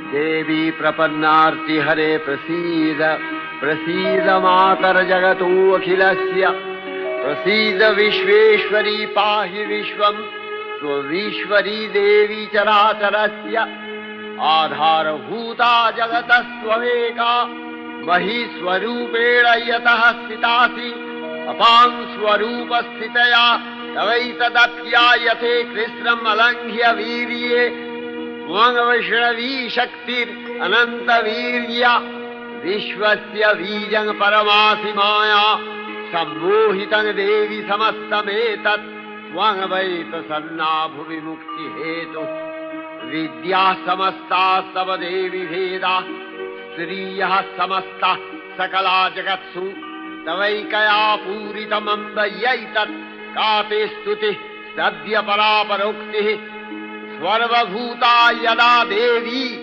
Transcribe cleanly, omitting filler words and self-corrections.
देवी प्रपन्नार्ति हरे प्रसीद प्रसीद मातर जगतोऽखिलस्य प्रसीद विश्वेश्वरी पाहि विश्वम् स्ववीश्वरी देवी चराचरस्य आधारभूता जगतस्त्वमेका महीस्वरूपेण यतः स्थितासि अपां स्वरूपस्थितया तवैतदप्यायते कृष्णम् अलङ्घ्य वीर्ये त्वं वैष्णवी शक्तिरनन्तवीर्या विश्वस्य बीजं परमासि माया सम्मोहितं देवि समस्तमेतत् त्वं वै प्रसन्ना भुवि मुक्तिहेतुः विद्याः समस्ताः तव देवि भेदाः स्त्रियः समस्ताः सकला जगत्सु तवैकया पूरितमम्बयैतत् का ते स्तुतिः सद्य परापरोक्तिः सर्वभूता यदा देवी